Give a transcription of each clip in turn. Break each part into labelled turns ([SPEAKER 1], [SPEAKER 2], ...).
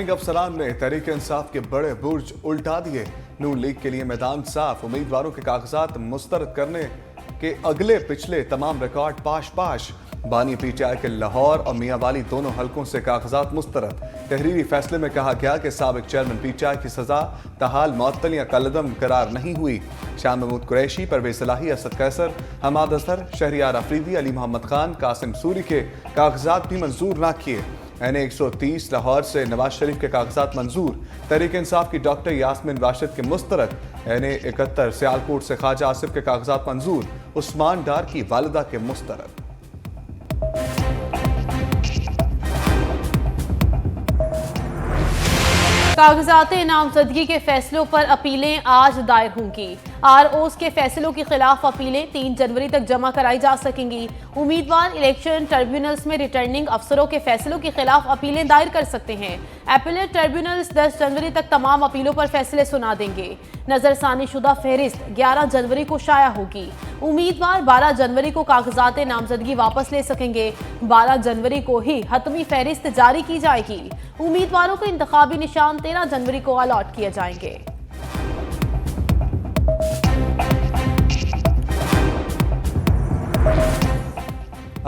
[SPEAKER 1] अफसरान ने तहरीक इंसाफ के बड़े बुर्ज उल्टा दिए। नून लीग के लिए मैदान साफ, उम्मीदवारों के कागजात मुस्तरद करने के अगले पिछले तमाम रिकॉर्ड पाश पाश। बानी पीटीआई के लाहौर और मियांवाली दोनों हलकों से कागजात मुस्तरद। तहरीरी फैसले में कहा गया कि साबिक चेयरमैन पीटीआई की सजा तहाल मुअत्तल या कलअदम करार नहीं हुई। शाह महमूद कुरैशी, परवेज इलाही, असद कैसर, हमाद अजहर, शहरियार अफरीदी, अली मोहम्मद खान, कासिम सूरी के कागजात भी मंजूर न किए। NA 130 लाहौर से नवाज शरीफ के कागजात मंजूर। तहरीक इंसाफ की डॉक्टर यास्मीन राशिद के मुस्तरद। NA 71 सियालकोट से ख्वाजा आसिफ के कागजात मंजूर। उस्मान डार की वालिदा के मुस्तरद।
[SPEAKER 2] कागजात नामजदगी के फैसलों पर अपीलें आज दायर होंगी। ROs के फैसलों के खिलाफ अपीलें 3 जनवरी तक जमा कराई जा सकेंगी। उम्मीदवार इलेक्शन ट्रिब्यूनल्स में रिटर्निंग अफसरों के फैसलों के खिलाफ अपीलें दायर कर सकते हैं। अपीलेट ट्रिब्यूनल्स 10 जनवरी तक तमाम अपीलों पर फैसले सुना देंगे। नजरसानी शुदा फहरिस्त 11 जनवरी को शाया होगी। उम्मीदवार 12 जनवरी को कागजात नामजदगी वापस ले सकेंगे। 12 जनवरी को ही हतमी फहरिस्त जारी की जाएगी। उम्मीदवारों को इंतखाबी निशान 13 जनवरी को अलॉट किए जाएंगे।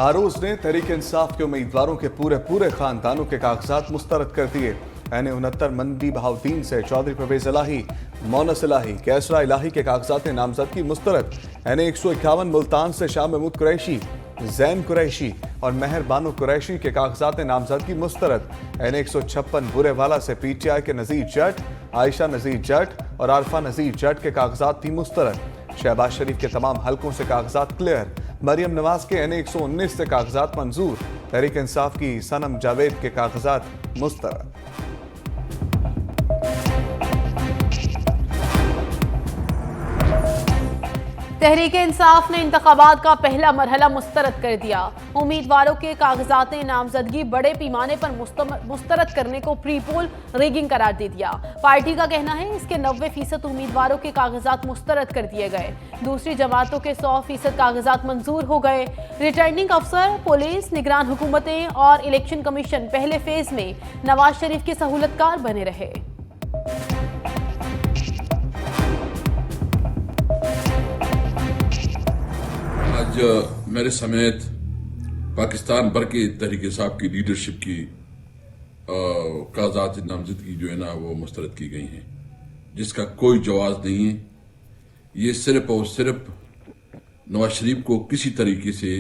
[SPEAKER 1] ROs ने तहरीक इंसाफ के उम्मीदवारों के पूरे खानदानों के कागजात मुस्तरद कर दिए। NA 69 मंदी बहाउद्दीन से चौधरी परवेज इलाही, मोनस इलाही, कैसरा इलाही के कागजात नामजदगी मुस्तरद। NA 151 मुल्तान से शाह महमूद कुरैशी, जैन कुरैशी और मेहर बानो कुरैशी के कागजात नामजदगी मुस्तरद। NA 156 बुरेवाला से PTI के नज़ीर जट, आयशा नज़ीर जट और आरफा नज़ीर जट के कागजात भी मुस्तरद। शहबाज शरीफ के तमाम हलकों से कागजात क्लियर। मरियम नवाज के NA 119 से कागजात मंजूर। तहरीक इंसाफ की सनम जावेद के कागजात मुस्तरद।
[SPEAKER 2] तहरीक इंसाफ ने इंतखाबात का पहला मरहला मुस्तरद कर दिया। उम्मीदवारों के कागजात नामजदगी बड़े पैमाने पर मुस्तरद करने को प्री पोल रिगिंग करार दे दिया। पार्टी का कहना है इसके 90% उम्मीदवारों के कागजात मुस्तरद कर दिए गए। दूसरी जमातों के 100% कागजात मंजूर हो गए। रिटर्निंग अफसर, पुलिस, निगरान हुकूमतें और इलेक्शन कमीशन पहले फेज में नवाज शरीफ के सहूलतकार बने रहे।
[SPEAKER 3] आज मेरे समेत पाकिस्तान भर के तहरीक इंसाफ की लीडरशिप की कागजात नामजदगी जो है ना वो मुस्तरद की गई हैं, जिसका कोई जवाब नहीं है। ये सिर्फ और सिर्फ नवाज शरीफ को किसी तरीके से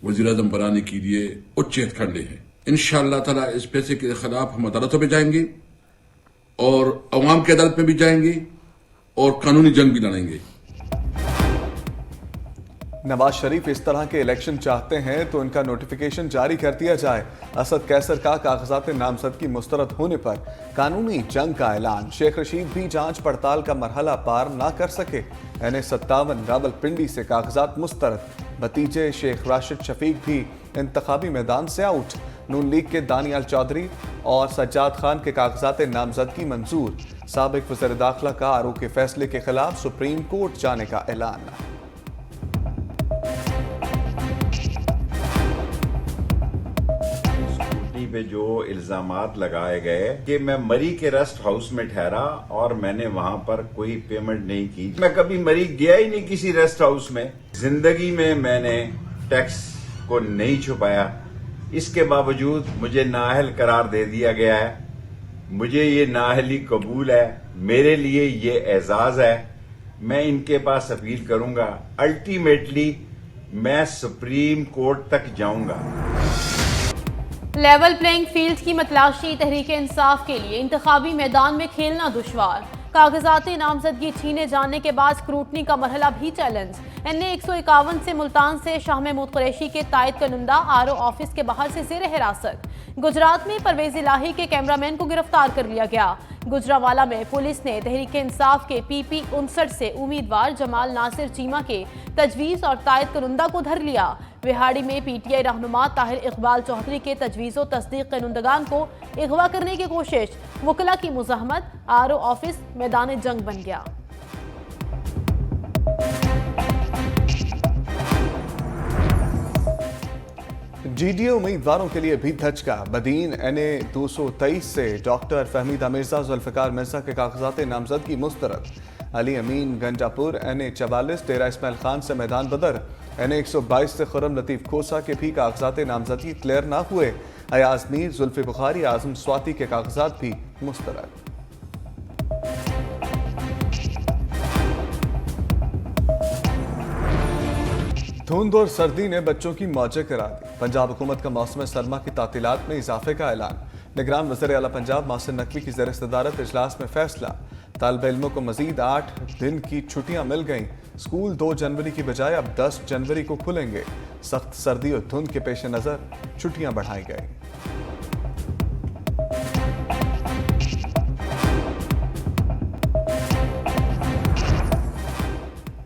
[SPEAKER 3] वज़ीर-ए-आज़म बनाने के लिए उच्च हथकंडे हैं। इंशाअल्लाह ताला इस पैसे के खिलाफ हम अदालतों में जाएंगे और अवाम की अदालत में भी जाएंगे और कानूनी जंग भी लड़ेंगे।
[SPEAKER 1] नवाज शरीफ इस तरह के इलेक्शन चाहते हैं तो इनका नोटिफिकेशन जारी कर दिया जाए। असद कैसर का कागजात नामजदगी मुस्तरद होने पर कानूनी जंग का ऐलान। शेख रशीद भी जांच पड़ताल का मरहला पार ना कर सके। NA 57 रावलपिंडी से कागजात मुस्तरद। भतीजे शेख राशिद शफीक भी इंतखाबी मैदान से आउट। नून लीग के दानियाल चौधरी और सज्जाद खान के कागजात नामजदगी मंजूर। साबिक वज़ीर दाखिला का RO के फैसले के खिलाफ सुप्रीम कोर्ट जाने का ऐलान।
[SPEAKER 4] पे जो इल्जामात लगाए गए कि मैं मरी के रेस्ट हाउस में ठहरा और मैंने वहां पर कोई पेमेंट नहीं की। मैं कभी मरी गया ही नहीं किसी रेस्ट हाउस में। जिंदगी में मैंने टैक्स को नहीं छुपाया। इसके बावजूद मुझे नाअहल करार दे दिया गया है। मुझे ये नाअहली कबूल है। मेरे लिए ये एजाज है। मैं इनके पास अपील करूंगा। अल्टीमेटली मैं सुप्रीम कोर्ट तक जाऊंगा।
[SPEAKER 2] लेवल प्लेइंग फील्ड की मतलाशी तहरीक इंसाफ के लिए इंतखाबी मैदान में खेलना दुश्वार। कागजात नामजदगी छीने जाने के बाद स्क्रूटनी का मरहला भी चैलेंज। NA 151 से मुल्तान से शाह महमूद कुरैशी के तायद कनुंदा RO ऑफिस के बाहर से ज़ेर हिरासत। गुजरात में परवेज इलाही के कैमरामैन को गिरफ्तार कर लिया गया। गुजरावाला में पुलिस ने तहरीक इंसाफ के PP 59 से उम्मीदवार जमाल नासिर चीमा के तजवीज़ और तायद कनुंदा को धर लिया। विहाड़ी में PTI रहनुमा ताहिर इकबाल चौधरी के तजवीज़ व तस्दीक कनुंदगान को अगवा करने की कोशिश। वकला की मुज़ाहमत। RO ऑफिस मैदान जंग बन गया।
[SPEAKER 1] जीडीए उम्मीदवारों के लिए भी धचका। बदीन NA 223 से डॉक्टर फहमीदा मिर्जा, जुल्फिकार मिर्जा के कागजात नामजदगी मुस्तरद। अली अमीन गंजापुर NA 44 डेरा इस्माइल खान से मैदान बदर। NA 122 से खुर्रम लतीफ खोसा के भी कागजात नामजदगी क्लियर ना हुए। अयाज मीर, जुल्फी बुखारी, आजम स्वाति के कागजात भी मुस्तरद। धुंध और सर्दी ने बच्चों की मौजें करा दी। पंजाब हुकूमत का मौसम सरमा की तातीलात में इजाफे का ऐलान। निगरान वज़ीर आला पंजाब मोहसिन नकवी की ज़ेर सदारत इजलास में फैसला। तालिब इल्मों को मजीद 8 दिन की छुट्टियां मिल गईं। स्कूल 2 जनवरी की बजाय अब 10 जनवरी को खुलेंगे। सख्त सर्दी और धुंध के पेश नज़र छुट्टियां बढ़ाई गई।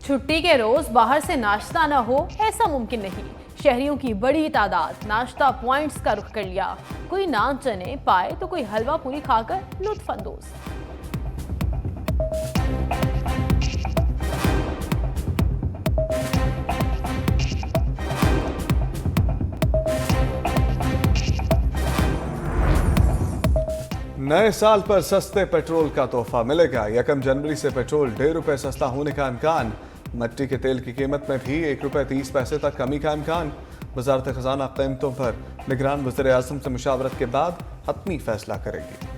[SPEAKER 2] छुट्टी के रोज बाहर से नाश्ता न हो, ऐसा मुमकिन नहीं। शहरियों की बड़ी तादाद नाश्ता पॉइंट्स का रुख कर लिया। कोई नान चने पाए तो कोई हलवा पूरी खाकर लुत्फ अंदोज।
[SPEAKER 1] नए साल पर सस्ते पेट्रोल का तोहफा मिलेगा। 1 जनवरी से पेट्रोल 1.5 रुपए सस्ता होने का इम्कान। मट्टी के तेल की कीमत में भी 1 रुपए 30 पैसे तक कमी का इम्कान। वजारत खजाना कीमतों पर निगरान वज़ीर आज़म से मुशावरत के बाद हतमी फैसला करेगी।